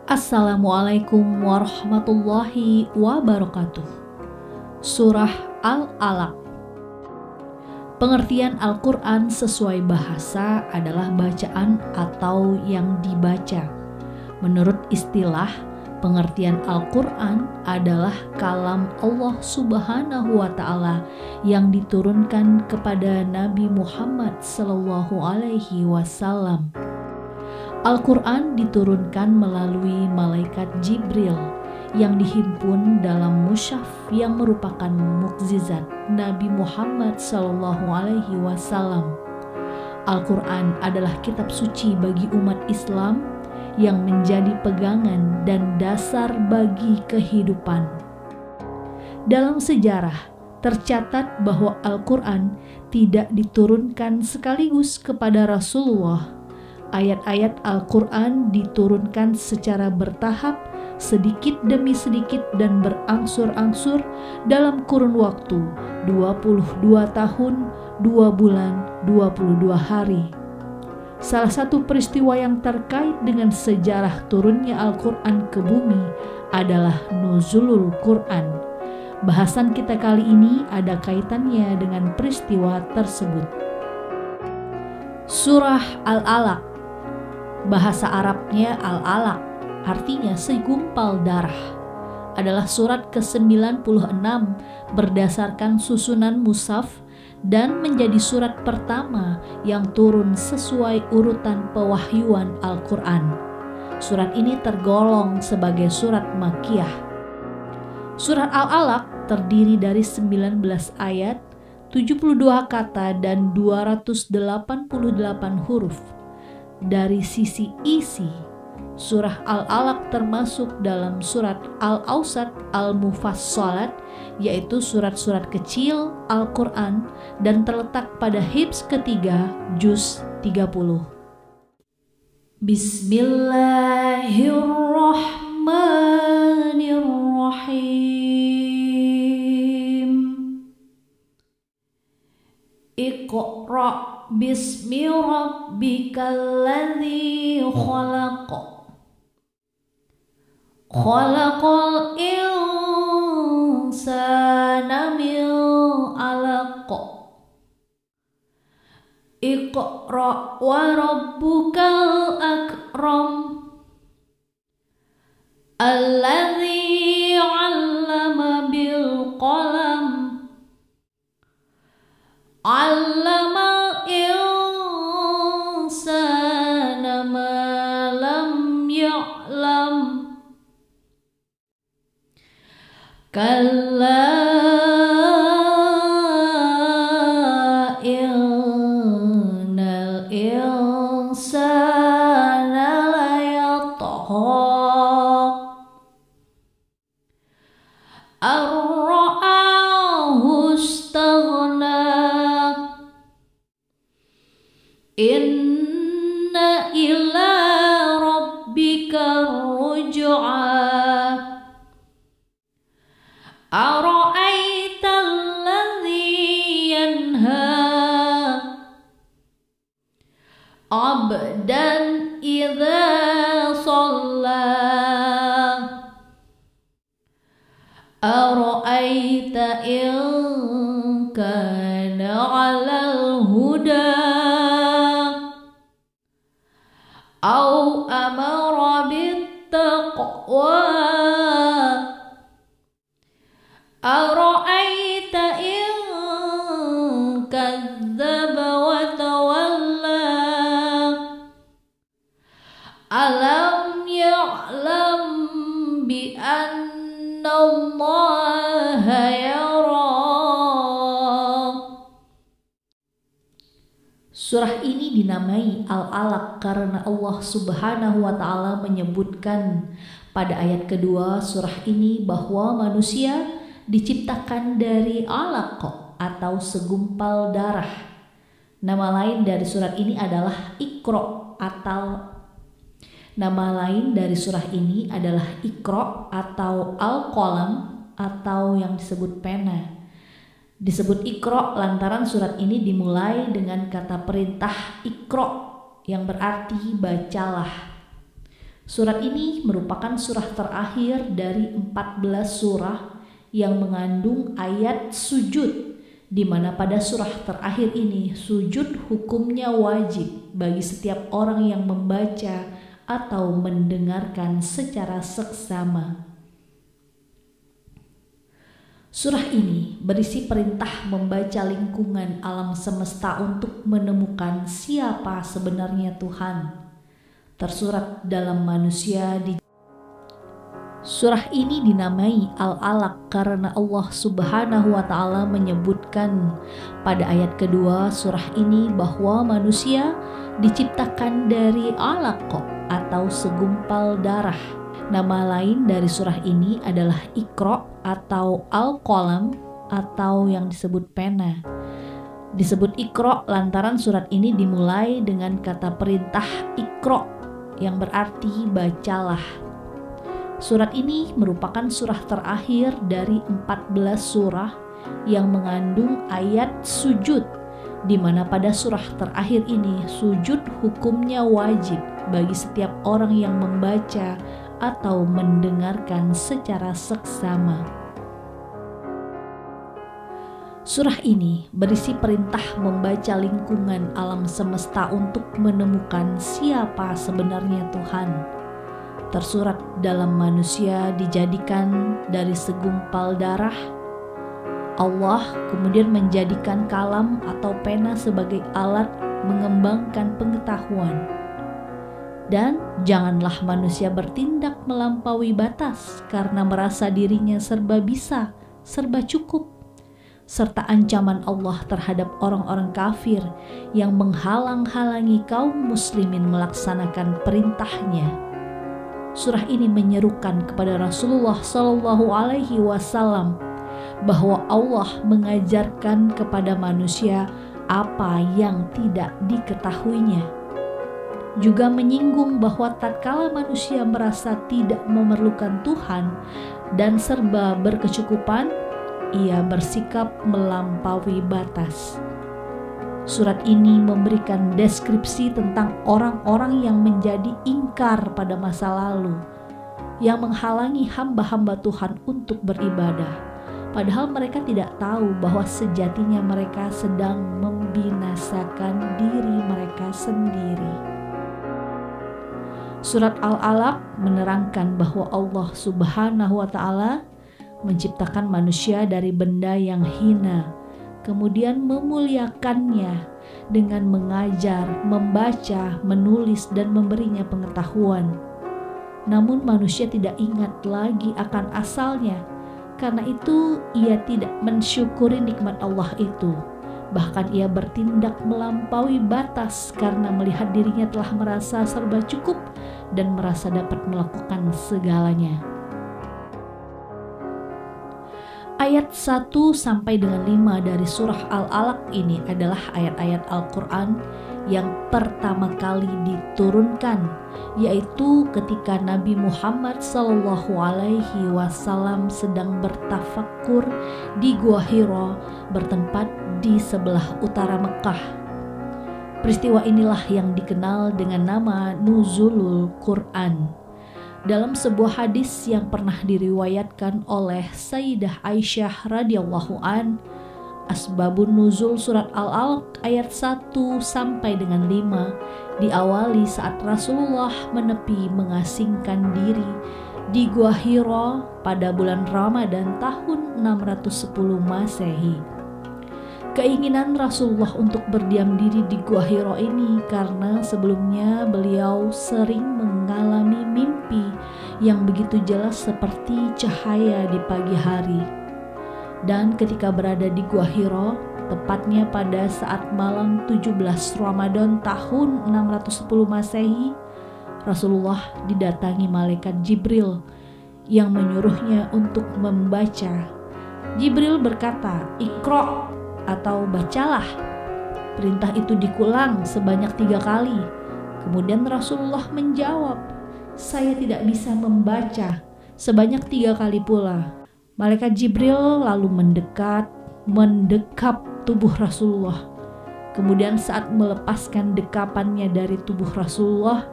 Assalamualaikum warahmatullahi wabarakatuh. Surah Al-Alaq. Pengertian Al-Quran sesuai bahasa adalah bacaan atau yang dibaca. Menurut istilah, pengertian Al-Quran adalah kalam Allah Subhanahu wa Ta'ala yang diturunkan kepada Nabi Muhammad SAW. Al-Quran diturunkan melalui malaikat Jibril yang dihimpun dalam mushaf yang merupakan mukjizat Nabi Muhammad SAW. Al-Quran adalah kitab suci bagi umat Islam yang menjadi pegangan dan dasar bagi kehidupan. Dalam sejarah, tercatat bahwa Al-Quran tidak diturunkan sekaligus kepada Rasulullah. Ayat-ayat Al-Quran diturunkan secara bertahap, sedikit demi sedikit dan berangsur-angsur dalam kurun waktu 22 tahun, 2 bulan, 22 hari. Salah satu peristiwa yang terkait dengan sejarah turunnya Al-Quran ke bumi adalah Nuzulul Quran. Bahasan kita kali ini ada kaitannya dengan peristiwa tersebut. Surah Al-Alaq. Bahasa Arabnya Al-Alaq, artinya segumpal darah. Adalah surat ke-96 berdasarkan susunan mushaf dan menjadi surat pertama yang turun sesuai urutan pewahyuan Al-Quran. Surat ini tergolong sebagai surat Makkiyah. Surat Al-Alaq terdiri dari 19 ayat, 72 kata dan 288 huruf. Dari sisi isi, surah Al-Alaq termasuk dalam surat Al-Awsat Al-Mufassalat, yaitu surat-surat kecil Al-Quran dan terletak pada hibs ketiga juz 30. Bismillahirrahmanirrahim. Iqra' Bismi rabbikal ladzi khalaq. Khalaqal insana min 'alaq. Iqra' wa rabbukal akram. Alladzi 'allama bil qalam. 'Allama insana ma lam ya'lam. Kalla innal insana layatgha ar-ra'ahu istaghna. Inna ila rabbika ruj'a. Ara'aita alladhi yanha abdan idza shalla. Ara'aita in kana 'alal huda au amara bittaqwa. Ara'aita in kadzdzaba wa tawalla. Alam ya'lam bi anna Allaha yara. Surah ini dinamai Al-Alaq karena Allah Subhanahu wa Ta'ala menyebutkan pada ayat kedua surah ini bahwa manusia diciptakan dari alaq atau segumpal darah. Nama lain dari surat ini adalah Iqra' atau Al-Qalam atau yang disebut pena. Disebut Iqra' lantaran surat ini dimulai dengan kata perintah Iqra' yang berarti bacalah. Surat ini merupakan surah terakhir dari 14 surah yang mengandung ayat sujud, di mana pada surah terakhir ini sujud hukumnya wajib bagi setiap orang yang membaca atau mendengarkan secara seksama. Surah ini berisi perintah membaca lingkungan alam semesta untuk menemukan siapa sebenarnya Tuhan. Tersurat dalam manusia di surah ini dinamai Al-Alaq karena Allah Subhanahu wa Ta'ala menyebutkan pada ayat kedua surah ini bahwa manusia diciptakan dari alaq atau segumpal darah. Nama lain dari surah ini adalah Iqra atau Al-Qalam atau yang disebut pena. Disebut Iqra lantaran surat ini dimulai dengan kata perintah Iqra yang berarti bacalah. Surat ini merupakan surah terakhir dari 14 surah yang mengandung ayat sujud, di mana pada surah terakhir ini sujud hukumnya wajib bagi setiap orang yang membaca atau mendengarkan secara seksama. Surah ini berisi perintah membaca lingkungan alam semesta untuk menemukan siapa sebenarnya Tuhan. Tersurat dalam manusia dijadikan dari segumpal darah. Allah kemudian menjadikan kalam atau pena sebagai alat mengembangkan pengetahuan. Dan janganlah manusia bertindak melampaui batas karena merasa dirinya serba bisa, serba cukup, serta ancaman Allah terhadap orang-orang kafir yang menghalang-halangi kaum muslimin melaksanakan perintahnya. Surah ini menyerukan kepada Rasulullah Shallallahu Alaihi Wasallam bahwa Allah mengajarkan kepada manusia apa yang tidak diketahuinya. Juga menyinggung bahwa tatkala manusia merasa tidak memerlukan Tuhan dan serba berkecukupan, ia bersikap melampaui batas. Surat ini memberikan deskripsi tentang orang-orang yang menjadi ingkar pada masa lalu, yang menghalangi hamba-hamba Tuhan untuk beribadah, padahal mereka tidak tahu bahwa sejatinya mereka sedang membinasakan diri mereka sendiri. Surat Al-Alaq menerangkan bahwa Allah Subhanahu wa Ta'ala menciptakan manusia dari benda yang hina, kemudian memuliakannya dengan mengajar, membaca, menulis, dan memberinya pengetahuan. Namun manusia tidak ingat lagi akan asalnya, karena itu ia tidak mensyukuri nikmat Allah itu. Bahkan ia bertindak melampaui batas karena melihat dirinya telah merasa serba cukup dan merasa dapat melakukan segalanya. Ayat 1 sampai dengan 5 dari surah Al-Alaq ini adalah ayat-ayat Al-Quran yang pertama kali diturunkan, yaitu ketika Nabi Muhammad SAW sedang bertafakkur di Gua Hira bertempat di sebelah utara Mekah. Peristiwa inilah yang dikenal dengan nama Nuzulul Quran. Dalam sebuah hadis yang pernah diriwayatkan oleh Sayyidah Aisyah radhiyallahu an, asbabun nuzul surat Al-Alaq ayat 1 sampai dengan 5 diawali saat Rasulullah menepi mengasingkan diri di Gua Hira pada bulan Ramadan tahun 610 Masehi. Keinginan Rasulullah untuk berdiam diri di Gua Hira ini karena sebelumnya beliau sering mengalami mimpi yang begitu jelas seperti cahaya di pagi hari. Dan ketika berada di Gua Hira, tepatnya pada saat malam 17 Ramadan tahun 610 Masehi, Rasulullah didatangi malaikat Jibril yang menyuruhnya untuk membaca. Jibril berkata, "Iqra" atau bacalah. Perintah itu dikulang sebanyak 3 kali. Kemudian Rasulullah menjawab, "Saya tidak bisa membaca," sebanyak 3 kali pula. Malaikat Jibril lalu mendekap tubuh Rasulullah. Kemudian saat melepaskan dekapannya dari tubuh Rasulullah,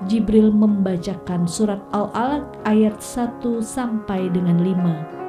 Jibril membacakan surat Al-Alaq ayat 1 sampai dengan 5.